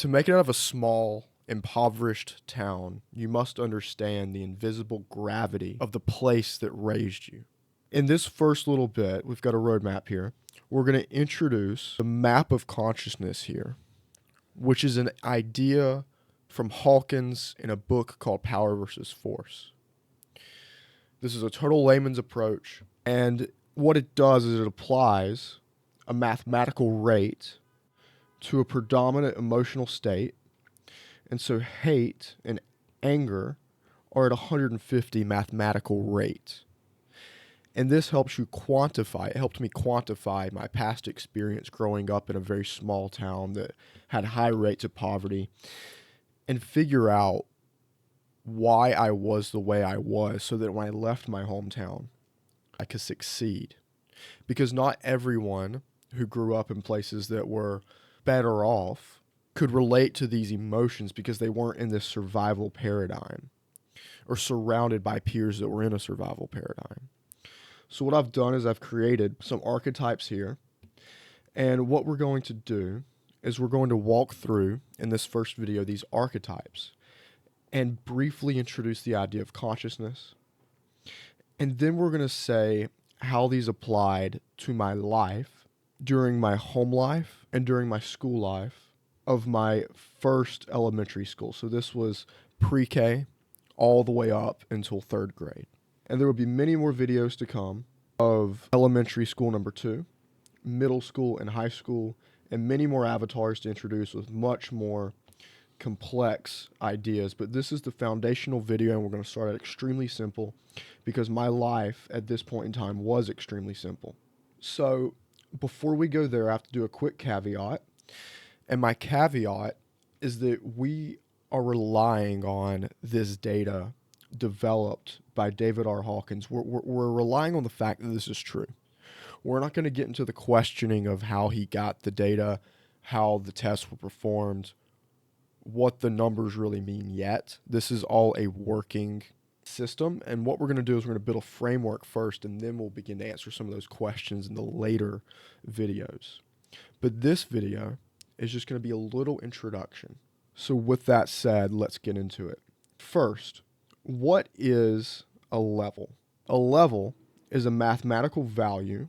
To make it out of a small, impoverished town, you must understand the invisible gravity of the place that raised you. In this first little bit, we've got a roadmap here. We're going to introduce the map of consciousness here, which is an idea from Hawkins in a book called Power versus Force. This is a total layman's approach, and what it does is it applies a mathematical rate to a predominant emotional state. And so hate and anger are at 150 mathematical rate. And this helps you quantify. It helped me quantify my past experience growing up in a very small town that had high rates of poverty and figure out why I was the way I was so that when I left my hometown, I could succeed. Because not everyone who grew up in places that were better off could relate to these emotions because they weren't in this survival paradigm or surrounded by peers that were in a survival paradigm. So what I've done is I've created some archetypes here. And what we're going to do is we're going to walk through in this first video these archetypes and briefly introduce the idea of consciousness. And then we're going to say how these applied to my life during my home life and during my school life of my first elementary school. So this was pre-K all the way up until 3rd grade. And there will be many more videos to come of elementary school number 2, middle school and high school, and many more avatars to introduce with much more complex ideas. But this is the foundational video, and we're going to start at extremely simple because my life at this point in time was extremely simple. So before we go there, I have to do a quick caveat. And my caveat is that we are relying on this data developed by David R. Hawkins. We're relying on the fact that this is true. We're not going to get into the questioning of how he got the data, how the tests were performed, what the numbers really mean yet. This is all a working system, and what we're going to do is we're going to build a framework first, and then we'll begin to answer some of those questions in the later videos. But this video is just going to be a little introduction. So with that said, let's get into it. First, what is a level? A level is a mathematical value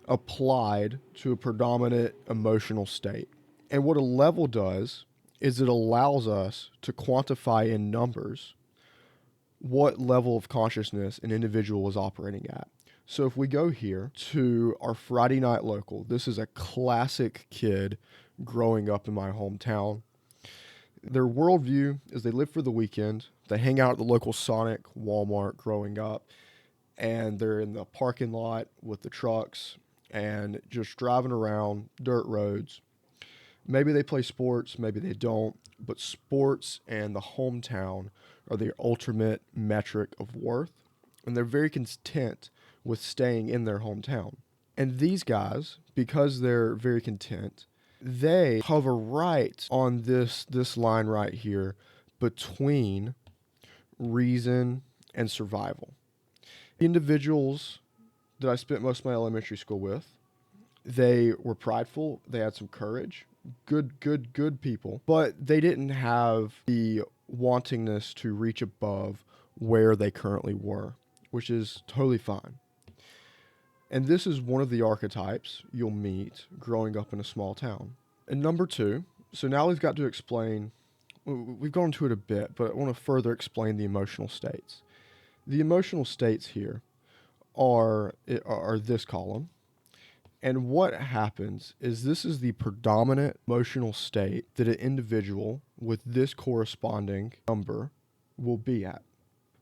applied to a predominant emotional state. And what a level does is it allows us to quantify in numbers what level of consciousness an individual is operating at. So if we go here to our Friday night local, this is a classic kid growing up in my hometown. Their worldview is they live for the weekend. They hang out at the local Sonic, Walmart growing up, and they're in the parking lot with the trucks and just driving around dirt roads. Maybe they play sports, maybe they don't, but sports and the hometown are their ultimate metric of worth, and they're very content with staying in their hometown. And these guys, because they're very content, they hover right on this line right here between reason and survival. Individuals that I spent most of my elementary school with, they were prideful, they had some courage, good people, but they didn't have the wantingness to reach above where they currently were, which is totally fine. And this is one of the archetypes you'll meet growing up in a small town. And number 2, so now we've got to explain, we've gone into it a bit, but I want to further explain the emotional states. The emotional states here are this column. And what happens is this is the predominant emotional state that an individual with this corresponding number will be at.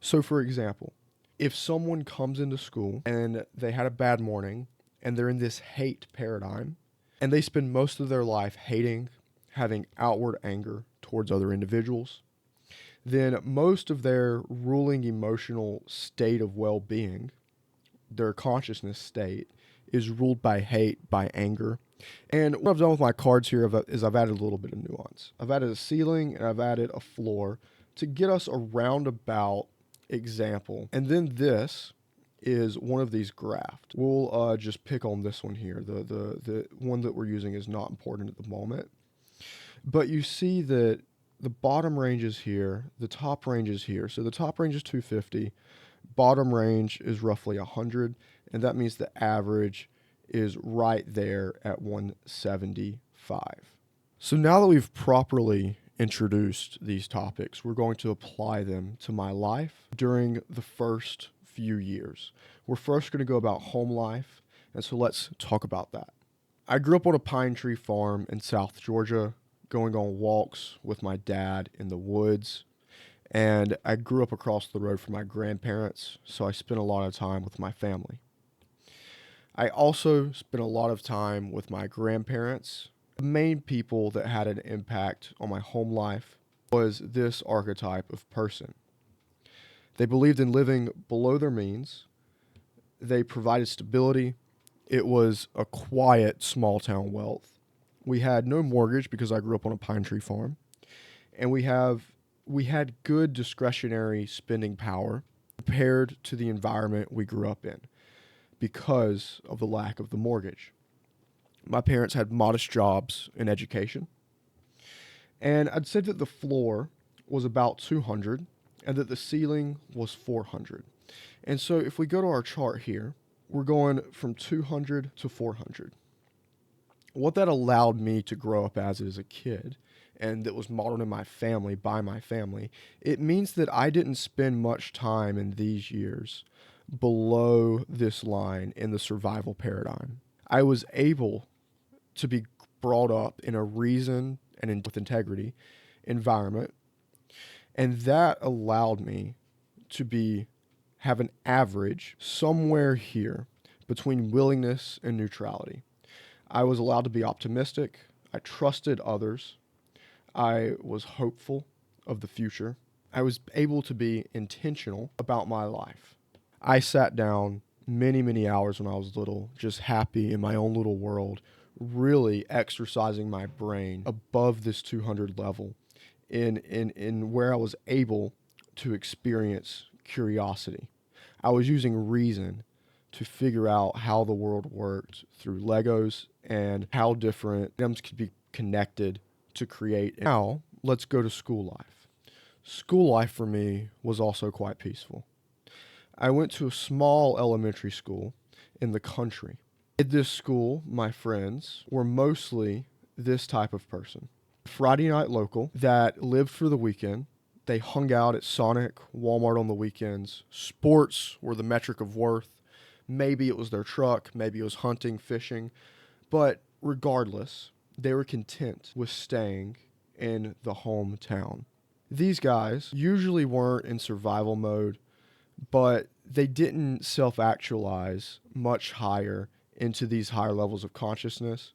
So for example, if someone comes into school and they had a bad morning and they're in this hate paradigm and they spend most of their life hating, having outward anger towards other individuals, then most of their ruling emotional state of well-being, their consciousness state, is ruled by hate, by anger. And what I've done with my cards here is I've added a little bit of nuance. I've added a ceiling and I've added a floor to get us a roundabout example. And then this is one of these graphed. We'll just pick on this one here. The one that we're using is not important at the moment. But you see that the bottom range is here, the top range is here. So the top range is 250, bottom range is roughly 100, and that means the average is right there at 175. So now that we've properly introduced these topics, we're going to apply them to my life during the first few years. We're first going to go about home life, and so let's talk about that. I grew up on a pine tree farm in South Georgia, going on walks with my dad in the woods, and I grew up across the road from my grandparents, so I spent a lot of time with my family. I also spent a lot of time with my grandparents. The main people that had an impact on my home life was this archetype of person. They believed in living below their means. They provided stability. It was a quiet, small town wealth. We had no mortgage because I grew up on a pine tree farm. And we had good discretionary spending power compared to the environment we grew up in because of the lack of the mortgage. My parents had modest jobs in education. And I'd say that the floor was about 200 and that the ceiling was 400. And so if we go to our chart here, we're going from 200 to 400. What that allowed me to grow up as a kid, and that was modeled in my family, by my family, it means that I didn't spend much time in these years below this line in the survival paradigm. I was able to be brought up in a reason and with integrity environment, and that allowed me to have an average somewhere here between willingness and neutrality. I was allowed to be optimistic. I trusted others. I was hopeful of the future. I was able to be intentional about my life. I sat down many, many hours when I was little, just happy in my own little world, really exercising my brain above this 200 level in where I was able to experience curiosity. I was using reason to figure out how the world worked through Legos and how different items could be connected to create. Now, let's go to school life. School life for me was also quite peaceful. I went to a small elementary school in the country. At this school, my friends were mostly this type of person. Friday night local that lived for the weekend. They hung out at Sonic, Walmart on the weekends. Sports were the metric of worth. Maybe it was their truck, maybe it was hunting, fishing. But regardless, they were content with staying in the hometown. These guys usually weren't in survival mode, but they didn't self-actualize much higher into these higher levels of consciousness,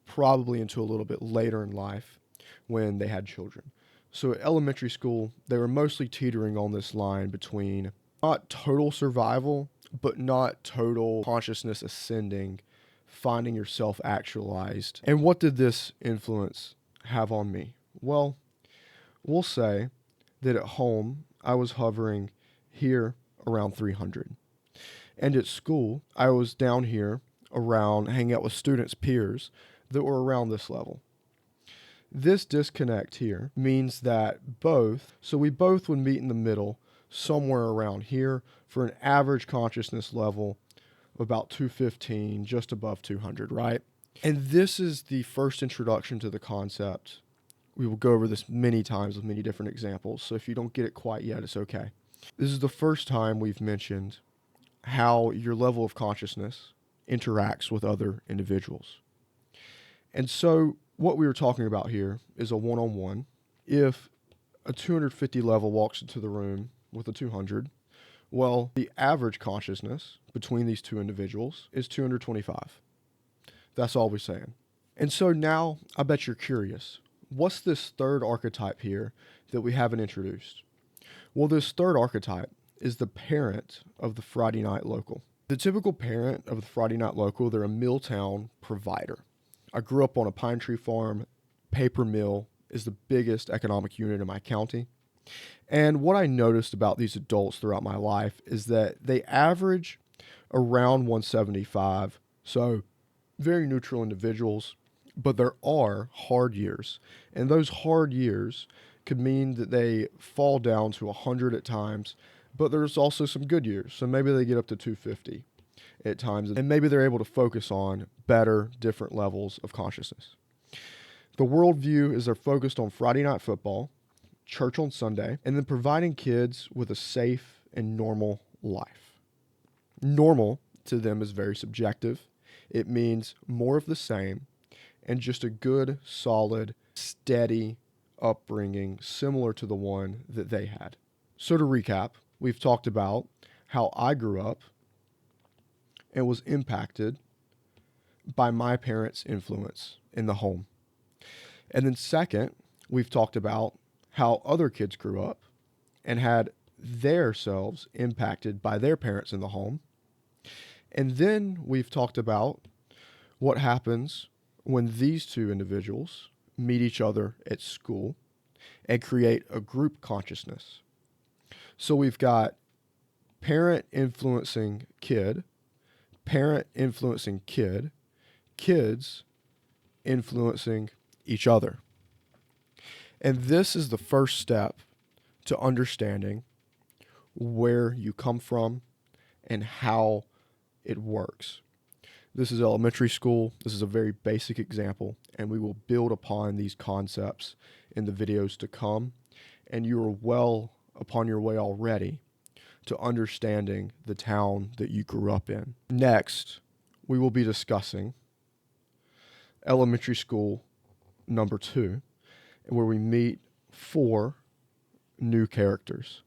probably until a little bit later in life when they had children. So at elementary school, they were mostly teetering on this line between not total survival, but not total consciousness ascending, finding yourself actualized. And what did this influence have on me? Well, we'll say that at home, I was hovering here around 300. And at school, I was down here around hanging out with students, peers that were around this level. This disconnect here means that we both would meet in the middle somewhere around here for an average consciousness level of about 215, just above 200, right? And this is the first introduction to the concept. We will go over this many times with many different examples, so if you don't get it quite yet, it's okay. This is the first time we've mentioned how your level of consciousness interacts with other individuals. And so what we were talking about here is a one-on-one. If a 250 level walks into the room with a 200, well, the average consciousness between these two individuals is 225. That's all we're saying. And so now I bet you're curious. What's this third archetype here that we haven't introduced? Well, this third archetype is the parent of the Friday night local. The typical parent of the Friday night local, they're a Milltown provider. I grew up on a pine tree farm. Paper mill is the biggest economic unit in my county. And what I noticed about these adults throughout my life is that they average around 175. So very neutral individuals. But there are hard years, and those hard years could mean that they fall down to 100 at times, but there's also some good years. So maybe they get up to 250 at times, and maybe they're able to focus on better, different levels of consciousness. The worldview is they're focused on Friday night football, church on Sunday, and then providing kids with a safe and normal life. Normal to them is very subjective. It means more of the same and just a good, solid, steady upbringing similar to the one that they had. So to recap, we've talked about how I grew up and was impacted by my parents' influence in the home. And then second, we've talked about how other kids grew up and had their selves impacted by their parents in the home. And then we've talked about what happens when these two individuals meet each other at school and create a group consciousness. So we've got parent influencing kid, parent influencing kid, kids influencing each other. And this is the first step to understanding where you come from and how it works. This is elementary school. This is a very basic example, and we will build upon these concepts in the videos to come. And you are well upon your way already to understanding the town that you grew up in. Next, we will be discussing elementary school number 2, where we meet 4 new characters.